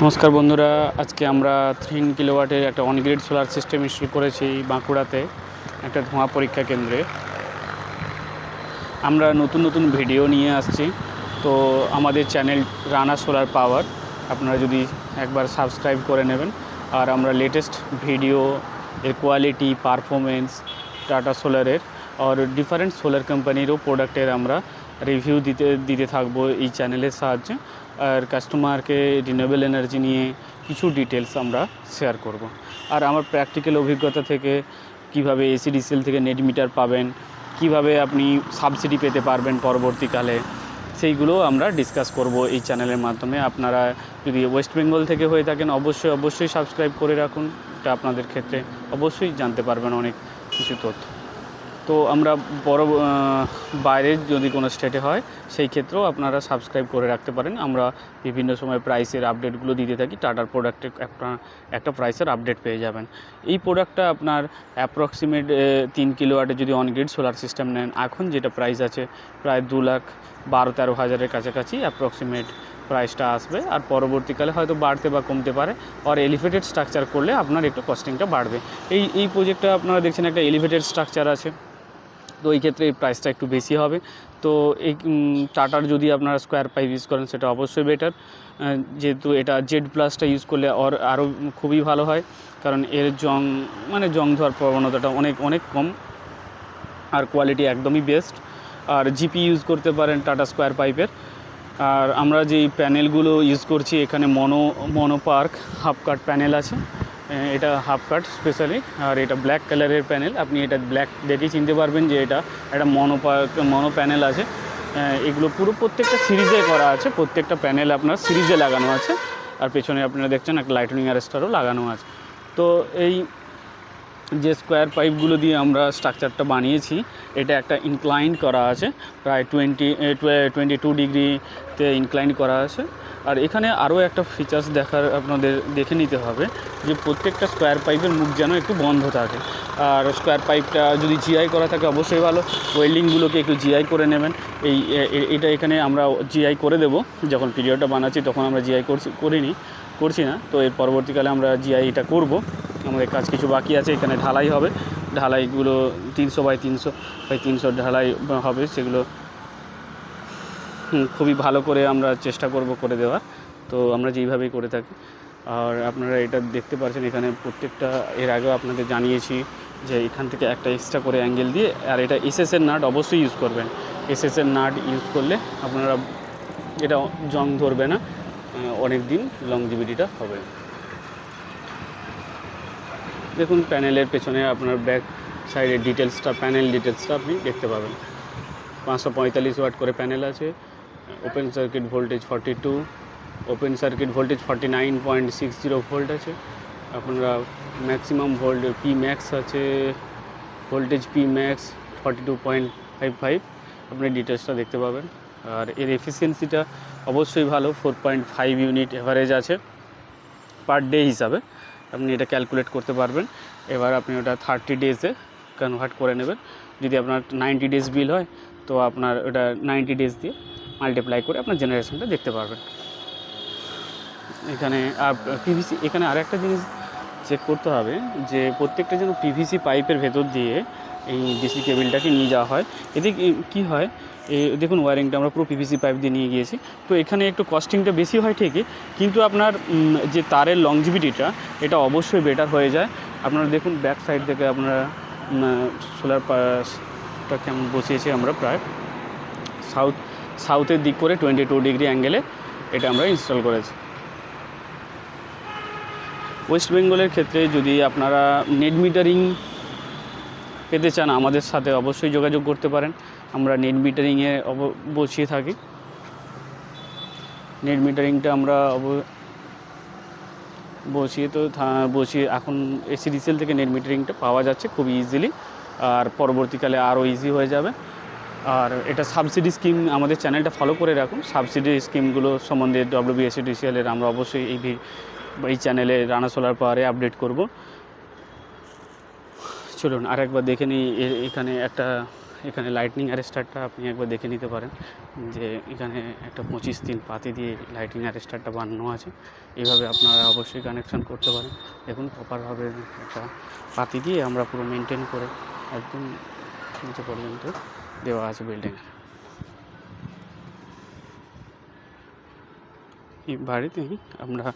নমস্কার বন্ধুরা, আজকে আমরা 3 কিলোওয়াটের একটা অনগ্রিড সোলার সিস্টেম ইনস্টল করেছি বাঁকুড়াতে একটা ধোঁয়া পরীক্ষা কেন্দ্রে। আমরা নতুন ভিডিও নিয়ে আসছি, তো আমাদের চ্যানেল রানা সোলার পাওয়ার আপনারা যদি একবার সাবস্ক্রাইব করে নেবেন। আর আমরা লেটেস্ট ভিডিও এর কোয়ালিটি, পারফরমেন্স, টাটা সোলারের আর ডিফারেন্ট সোলার কোম্পানিরও প্রোডাক্টের আমরা রিভিউ দিতে থাকবো এই চ্যানেলের সাহায্যে। আর কাস্টমারকে রিনিউয়েবল এনার্জি নিয়ে কিছু ডিটেলস আমরা শেয়ার করব। আর আমার প্র্যাকটিক্যাল অভিজ্ঞতা থেকে কিভাবে এসিডিসিএল থেকে নেট মিটার পাবেন, কিভাবে আপনি সাবসিডি পেতে পারবেন পরবর্তীকালে, সেইগুলো আমরা ডিসকাস করব এই চ্যানেলের মাধ্যমে। আপনারা যদি ওয়েস্ট বেঙ্গল থেকে হয়ে থাকেন অবশ্যই সাবস্ক্রাইব করে রাখুন। এটা আপনাদের ক্ষেত্রে অবশ্যই জানতে পারবেন অনেক কিছু তথ্য। তো আমরা বাইরের যদি কোনো স্টেটে হয় সেই ক্ষেত্রেও আপনারা সাবস্ক্রাইব করে রাখতে পারেন। আমরা বিভিন্ন সময় প্রাইসের আপডেটগুলো দিতে থাকি। টাটার প্রোডাক্টে একটা প্রাইসের আপডেট পেয়ে যাবেন। এই প্রোডাক্টটা আপনার অ্যাপ্রক্সিমেট 3 কিলোওয়াটের যদি অনগ্রিড সোলার সিস্টেম নেন, এখন যেটা প্রাইস আছে প্রায় 2,12,13,000-এর কাছাকাছি অ্যাপ্রক্সিমেট প্রাইসটা আসবে। আর পরবর্তীকালে হয়তো বাড়তে বা কমতে পারে। আর এলিভেটেড স্ট্রাকচার করলে আপনার একটু কস্টিংটা বাড়বে। এই প্রজেক্টটা আপনারা দেখছেন একটা এলিভেটেড স্ট্রাকচার আছে, তো এই ক্ষেত্রে এই প্রাইসটা একটু বেশি হবে। তো এই টাটার যদি আপনারা স্কোয়ার পাইপ ইউজ করেন সেটা অবশ্যই বেটার, যেহেতু এটা জেড প্লাসটা ইউজ করলে আরও খুবই ভালো হয়, কারণ এর জং ধোয়ার প্রবণতাটা অনেক কম আর কোয়ালিটি একদমই বেস্ট। আর জিপি ইউজ করতে পারেন টাটা স্কোয়ার পাইপের। আর আমরা যেই প্যানেলগুলো ইউজ করছি এখানে মনোপার্ক হাফ কাট প্যানেল আছে। এটা হাফ কাট স্পেশালি, আর এটা ব্ল্যাক কালারের প্যানেল। আপনি এটা ব্ল্যাক দেখেই চিনতে পারবেন যে এটা একটা মনো প্যানেল আছে। এগুলো প্রত্যেকটা সিরিজে করা আছে, প্রত্যেকটা প্যানেল আপনার সিরিজে লাগানো আছে। আর পেছনে আপনারা দেখছেন একটা লাইটনিং অ্যারেস্টারও লাগানো আছে। তো এই যে স্কোয়ার পাইপগুলো দিয়ে আমরা স্ট্রাকচারটা বানিয়েছি, এটা একটা ইনক্লাইন করা আছে, প্রায় 22 ডিগ্রিতে ইনক্লাইন করা আছে। আর এখানে আরও একটা ফিচার্স আপনাদের দেখে নিতে হবে যে প্রত্যেকটা স্কোয়ার পাইপের মুখ যেন একটু বন্ধ থাকে। আর স্কোয়ার পাইপটা যদি জিআই করা থাকে অবশ্যই ভালো। ওয়েল্ডিংগুলোকে একটু জিআই করে নেবেন। এটা এখানে আমরা জিআই করে দেবো। যখন পিরিয়ডটা বানাচ্ছি তখন আমরা জিআই করছি না, তো এর পরবর্তীকালে আমরা জিআই এটা করব। আমাদের কাজ কিছু বাকি আছে। এখানে ঢালাই হবে, ঢালাইগুলো 300x300 ঢালাই হবে, সেগুলো খুবই ভালো করে আমরা চেষ্টা করব করে দেওয়ার। তো আমরা যেইভাবেই করে থাকি। আর আপনারা এটা দেখতে পাচ্ছেন এখানে প্রত্যেকটা, এর আগেও আপনাদের জানিয়েছি যে এখান থেকে একটা এক্সট্রা করে অ্যাঙ্গেল দিয়ে, আর এটা এসএসের নাট অবশ্যই ইউজ করবেন। এসএসের নাট ইউজ করলে আপনারা এটা জং ধরবে না, অনেক দিন লংজিভিটিটা হবে। দেখুন প্যানেলের পেছনে আপনার ব্যাক সাইডের প্যানেল ডিটেলসটা আপনি দেখতে পাবেন। 545 ওয়াট করে প্যানেল আছে। Open circuit voltage 42, open circuit voltage 49.60 volt আছে। আপনারা ম্যাক্সিমাম পি ম্যাক্স আছে, ভোল্টেজ পি ম্যাক্স 42.55, আপনি ডিটেলসটা দেখতে পাবেন। আর এর এফিসিয়েন্সিটা অবশ্যই ভালো, 4.5 ইউনিট এভারেজ আছে পার ডে হিসাবে। আপনি এটা ক্যালকুলেট করতে পারবেন। এবার আপনি ওটা 30 ডেজে কনভার্ট করে নেবেন। যদি আপনার 90 ডেজ বিল হয় তো আপনার ওটা 90 ডেজ দিয়ে মাল্টিপ্লাই করে আপনার জেনারেশনটা দেখতে পারবেন। এখানে পিভিসি, এখানে আরেকটা জিনিস চেক করতে হবে যে প্রত্যেকটা যেন পিভিসি পাইপের ভেতর দিয়ে এই ডিসি কেবিলটাকে নিয়ে যাওয়া হয়। এতে কী হয়, দেখুন ওয়ারিংটা আমরা পুরো পিভিসি পাইপ দিয়ে নিয়ে গিয়েছি। তো এখানে একটু কস্টিংটা বেশি হয় ঠিকই, কিন্তু আপনার যে তারের লংজিভিটিটা এটা অবশ্যই বেটার হয়ে যায়। আপনারা দেখুন ব্যাক সাইড থেকে আপনারা সোলার পাসটা কেমন বসিয়েছি আমরা প্রায় সাউথের দিক করে 22 ডিগ্রি অ্যাঙ্গেলে এটা আমরা ইনস্টল করেছি। ওয়েস্ট বেঙ্গলের ক্ষেত্রে যদি আপনারা নেট মিটারিং পেতে চান আমাদের সাথে অবশ্যই যোগাযোগ করতে পারেন। আমরা নেট মিটারিংয়ে বসিয়ে থাকি। নেট মিটারিংটা আমরা বসিয়ে এখন এসিডিসিএল থেকে নেট মিটারিংটা পাওয়া যাচ্ছে খুব ইজিলি, আর পরবর্তীকালে আরও ইজি হয়ে যাবে। আর এটা সাবসিডি স্কিম, আমাদের চ্যানেলটা ফলো করে রাখুন। সাবসিডি স্কিমগুলো সম্বন্ধে WBSEDCL-এর আমরা অবশ্যই এই চ্যানেলে রানা সোলার পাওয়ারে আপডেট করব। চলুন আরেকবার দেখে নিই। এখানে একটা এখানে লাইটনিং অ্যারেস্টারটা আপনি একবার দেখে নিতে পারেন, যে এখানে একটা 25 পাতি দিয়ে লাইটিং অ্যারেস্টারটা বানানো আছে। এইভাবে আপনারা অবশ্যই কানেকশান করতে পারেন। দেখুন প্রপারভাবে একটা পাতি দিয়ে আমরা পুরো মেনটেন করে একদম নিচে পর্যন্ত দেওয়া আছে বিল্ডিংয়ে। এই বাড়িতে আমরা